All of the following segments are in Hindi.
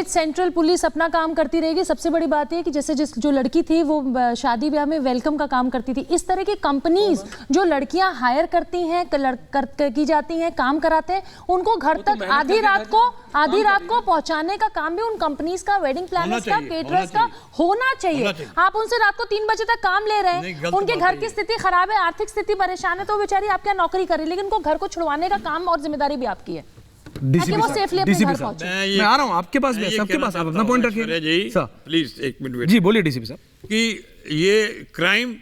में सेंट्रल पुलिस अपना काम करती रहेगी। सबसे बड़ी बात है कि जैसे जो लड़की थी वो शादी ब्याह में वेलकम का काम करती थी, इस तरह की कंपनीज जो लड़कियां हायर करती हैं की जाती हैं, काम कराते हैं, उनको घर तक आधी रात को पहुंचाने का काम भी उन कंपनीज का, वेडिंग प्लानर्स का, केटरर्स का होना चाहिए। आप उनसे रात को 3 बजे तक काम ले रहे हैं, उनके घर की स्थिति खराब है, आर्थिक स्थिति परेशान है, तो बेचारी आप क्या नौकरी कर रही है, लेकिन उनको घर को छुड़वाने का काम और जिम्मेदारी भी आपकी है। डीसीपी साहब, मैं आ रहा हूं आपके पास, सबके पास, आप अपना पॉइंट रखिए जी, प्लीज 1 मिनट जी, बोलिए डीसीपी साहब। कि ये क्राइम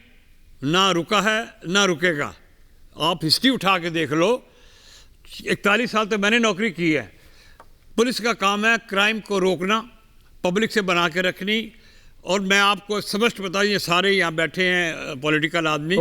ना रुका है ना रुकेगा। आप हिस्ट्री उठा के देख लो, 41 साल तक मैंने नौकरी की है। पुलिस का काम है क्राइम को रोकना, पब्लिक से बना के रखनी। और मैं आपको स्पष्ट बताऊं, ये सारे यहाँ बैठे हैं पॉलिटिकल आदमी,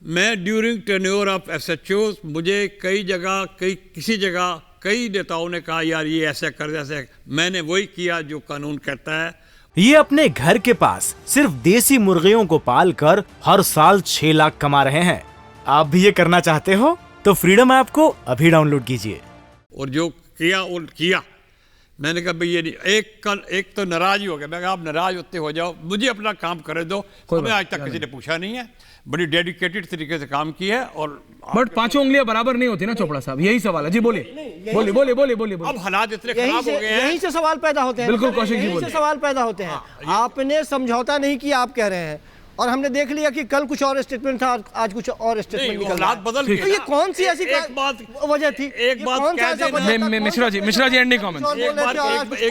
मैं ड्यूरिंग टेन्योर ऑफ एसएचओ, मुझे किसी जगह कई नेताओं ने कहा यार ये ऐसा कर, ऐसे, मैंने वही किया जो कानून कहता है। ये अपने घर के पास सिर्फ देसी मुर्गियों को पाल कर हर साल 6 लाख कमा रहे हैं। आप भी ये करना चाहते हो तो फ्रीडम ऐप को अभी डाउनलोड कीजिए। और जो किया वो किया। मैंने कहा भाई ये नहीं, एक तो नाराज ही हो गया। मैं कहा आप नाराज होते हो जाओ, मुझे अपना काम करे दो। हमें आज तक किसी ने पूछा नहीं है, बड़ी डेडिकेटेड तरीके से काम किया है। और बट 5 उंगलियां बराबर नहीं होती ना चोपड़ा साहब, यही सवाल है जी। बोलिए। अब हालात इतने खराब हो गए हैं, यहीं से सवाल पैदा होते हैं। बिल्कुल कौशिक जी, यहीं से सवाल पैदा होते हैं। आपने समझौता नहीं किया, आप कह रहे हैं, और हमने देख लिया कि कल कुछ और स्टेटमेंट था, आज कुछ और स्टेटमेंट निकल रहा है। बदल गए। तो ये कौन सी ऐसी वजह थी? एक बात मिश्रा जी एंडिंग कमेंट्स।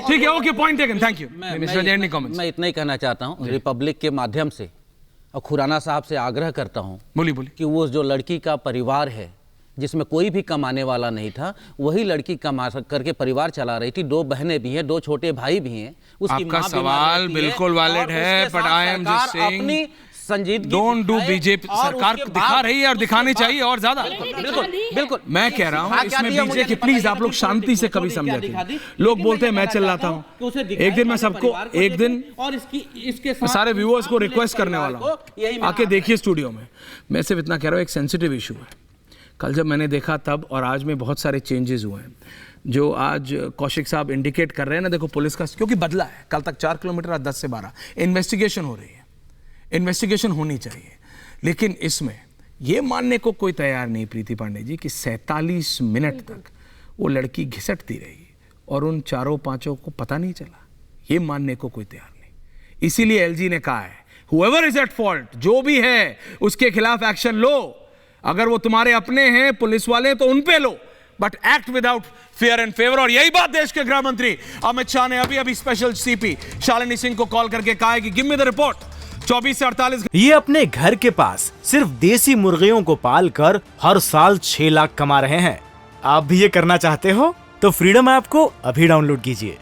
ठीक है, okay, point taken, thank you Mishra ji, ending comments. मैं इतना ही कहना चाहता हूं, रिपब्लिक के माध्यम से और खुराना साहब से आग्रह करता हूं, बोलिए कि वो जो लड़की का परिवार है जिसमें कोई भी कमाने वाला नहीं था, वही लड़की कमा करके परिवार चला रही थी। 2 बहनें भी हैं, 2 छोटे भाई भी हैं। उसकी आपका सवाल बिल्कुल वैलिड है, but I am just saying संजीदगी डोंट डू बीजेपी। सरकार दिखा रही है और दिखानी चाहिए और ज्यादा। बिल्कुल मैं कह रहा हूँ इसमें बीजेपी, प्लीज आप लोग शांति से कभी समझाते। लोग बोलते हैं मैं चिल्लाता हूँ। एक दिन मैं सबको, एक दिन और इसके सारे व्यूअर्स को रिक्वेस्ट करने वाला हूँ, आके देखिए स्टूडियो में। मैं सिर्फ इतना कह रहा हूँ, एक सेंसिटिव इशू है। कल जब मैंने देखा तब और आज में बहुत सारे चेंजेस हुए हैं जो आज कौशिक साहब इंडिकेट कर रहे हैं ना। देखो पुलिस का क्योंकि बदला है, कल तक 4 किलोमीटर, आज 10 से 12। इन्वेस्टिगेशन हो रही है, इन्वेस्टिगेशन होनी चाहिए। लेकिन इसमें यह मानने को कोई तैयार नहीं प्रीति पांडे जी कि 47 मिनट तक वो लड़की घिसटती रही और उन 4-5 को पता नहीं चला। ये मानने को कोई तैयार नहीं। इसीलिए एलजी ने कहा है whoever is at fault, जो भी है उसके खिलाफ एक्शन लो। अगर वो तुम्हारे अपने हैं पुलिस वाले तो उन पे लो, but act without fear and favour. और यही बात देश के गृह मंत्री अमित शाह ने अभी स्पेशल सीपी शालिनी सिंह को कॉल करके कहा है कि गिव मी द रिपोर्ट 24 से 48। ये अपने घर के पास सिर्फ देसी मुर्गियों को पाल कर हर साल 6 लाख कमा रहे हैं। आप भी ये करना चाहते हो तो फ्रीडम ऐप को अभी डाउनलोड कीजिए।